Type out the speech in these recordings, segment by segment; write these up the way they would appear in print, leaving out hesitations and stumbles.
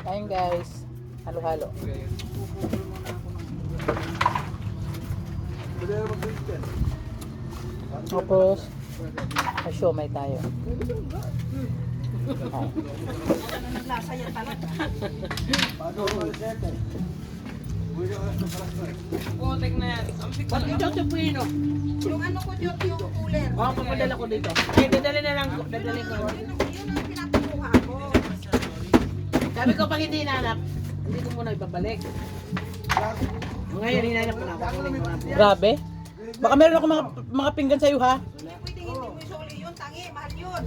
Ayun guys. Halo-halo. Tapos, may siomay tayo. Ay. Lasa yan talaga. Putik na yan. Pag ito ito prino. Yung ano ko dito, yung cooler. Oo, papadala ko dito. Eh, dadali na lang. Dadali ko. Yun ang pinakuha ko. Sabi ko, pag hindi hinanap, hindi ko muna ibabalik. Ngayon, hinanap ko na. Kukunin ko na. Grabe. Baka meron ako mga pinggan sa'yo ha. Hindi pwedeng hindi mo isuli yun, tangi, mahal yun.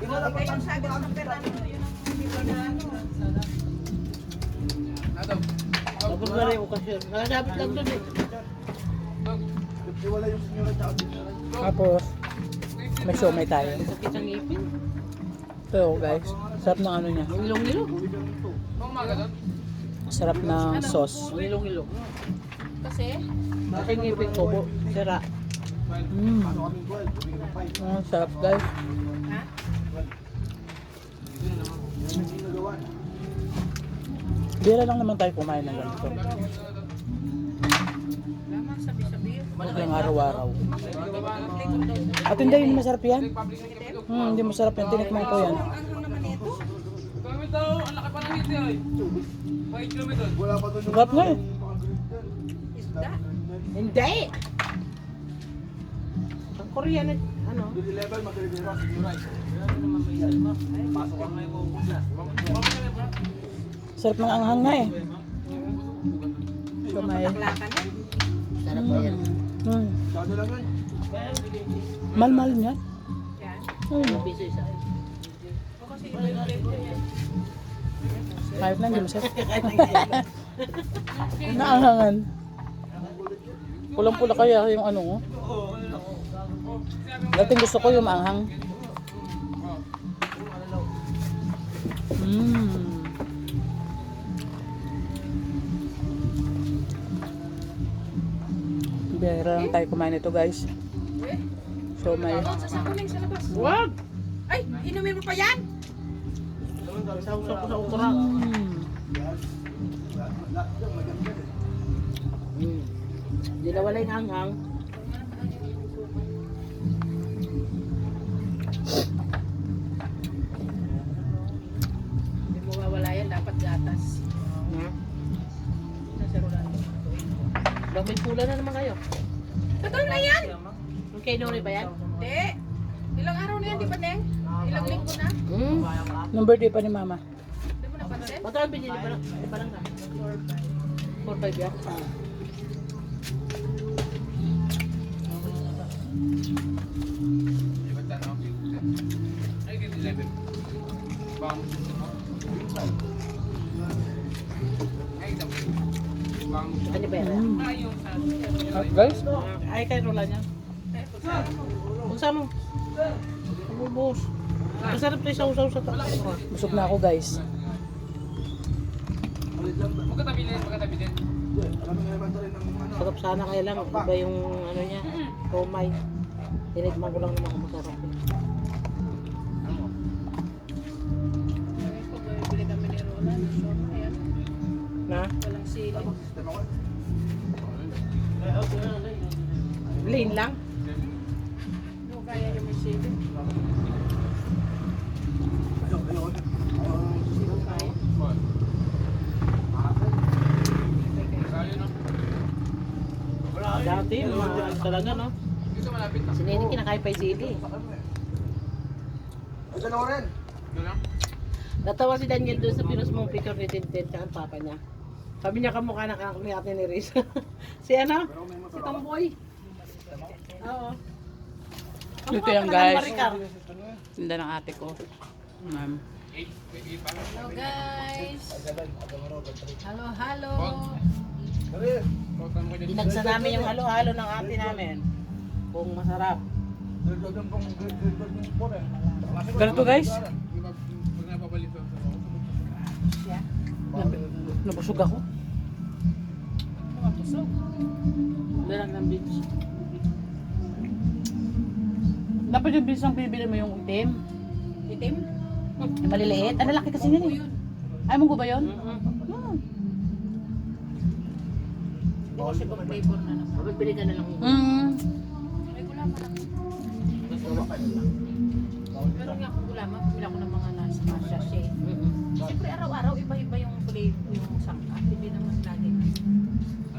Kaya yung sabi ng Fernando, yun ang bibig na ano. Tapos na rin yung okasyon. Nakasabit lang doon eh. Tapos, may siomay tayo. Sakit sa ngipin. So guys, sarap ng ano niya. Ilong-ilong. Sarap ng sauce. Ilong-ilong. Kasi, Kasi ngipin ko po. Sira. Sarap guys. Bira lang naman tayo kumain ng ganito. lamang sabi-sabi. Huwag lang araw-araw. At hindi yun masarap yan. Hindi masarap yan. Tinikman ko yan. Ang naman ito, Ang laki pa ng ngiti ay. 5 kilometer. Sarap nga eh. isda. Hindi! Ang Korean na, ano? Sarap ng anghang nga eh. Siomay. Lakan yan. Sarap po yan. Mal-mal niya. Yan. Piso isa. O kasi iba yung flavor yan. Kahit na, hindi masarap. Naanghangan. Pulang-pula kaya yung ano ko. Dating gusto ko yung maanghang. Bihira lang tayo kumain ito guys. So may Sasakuling sa labas. Wag! Ay, inumin mo pa yan? Sausaw ko sa ukra. Hindi na wala yung hanghang. Hindi mo mawala yan, dapat gatas. Ha? Nasa Rolando. Bakit pula na naman kayo? Totoo na yan! Yung kay Nori ba yan? Hindi. Ilang araw na yan, di ba, Neng? Ilang linggo na? nung birthday pa ni mama. Hindi mo napansin? Magkano binili pa lang? Pa lang na? 4-5 yan? Ano ba yan? Guys, Ay, kay Rola niya. Kung saan mo? Ubus. Masarap tayo sa usaw sa taas. busog na ako guys. Sarap sana kaya lang. Iba yung ano niya. Romay. Tinikman ko lang naman kung masarap. Pag bili kami ni Roland, sure na yan. Na? Walang sili. Plain lang? Hindi ko kaya yung may sili. Hindi ko kaya. Dati, mga talaga, no? Si Nene kinakain pa yung sili. Natawa si Daniel doon sa pinos mong picture ni Tintin tsaka ang papa niya. Sabi niya kamukha na kakak ni ate ni Riz. Si ano? Si Tomboy. Oo. Ito yan guys. Maricar. Tinda ng ate ko. Hello guys! Hello, hello! Dinagsa namin yung halo-halo ng ate namin. Kung masarap. Ganito guys. Nabusog ako. Mapusog. Larang ng beach. Dapat yung bilis ang bibili mo yung itim. Itim? Maliliit? Ang lalaki kasi yan eh. Ay, munggo ba yun? Hmm. Kasi pag flavor na naman. Kapag bili ka na lang. May gulaman ako. Pero nga kung gulaman, pumila ko ng mga nasa sachet. Siyempre araw-araw iba-iba yung flavor, yung sangka. Hindi naman lagi.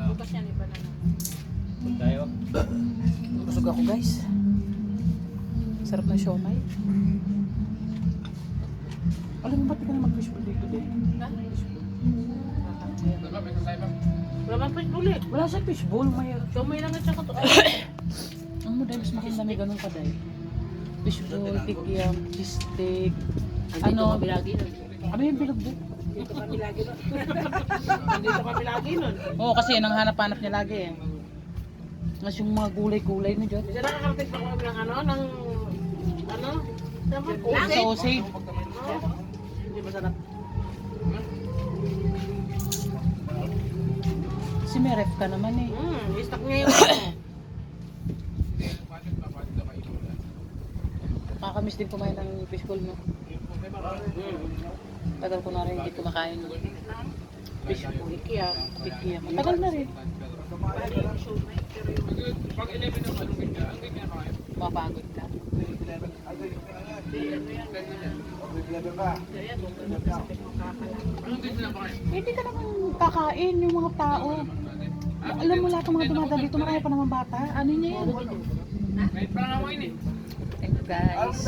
Bukas yan iba na naman. Busog ako guys. Sarap ng siomay. Alam mo ba't di ka na mag-fishbowl dito din? Ha? Wala bang fish ulit? Wala siya fishbowl. May... Kamay lang at saka to. Ang mo dahil mas maganda may ganun pa dahil. Fishbowl, tigyam, cheesesteak. Ano? Kami lagi nun. Ano yung bilog din? Dito kami lagi nun. Dito kami lagi nun. Oo, kasi yan ang hanap-hanap niya lagi eh. Mas yung mga gulay-gulay na dyan. Kasi nakakarating pa kami ng ano? Dapat Sausage. Hindi masarap. Kasi may ref ka naman eh. Stock ngayon. Nakakamiss din kumain ng fishbowl no. Tagal ko na rin hindi kumakain ng fishbowl. Kaya, Tigyam. Tagal na rin. Mapagod ka. Hindi ka naman kakain yung mga tao. Alam mo lahat ng mga dumadaan dito, marami pa naman bata. Ano niya yan? Thank you guys.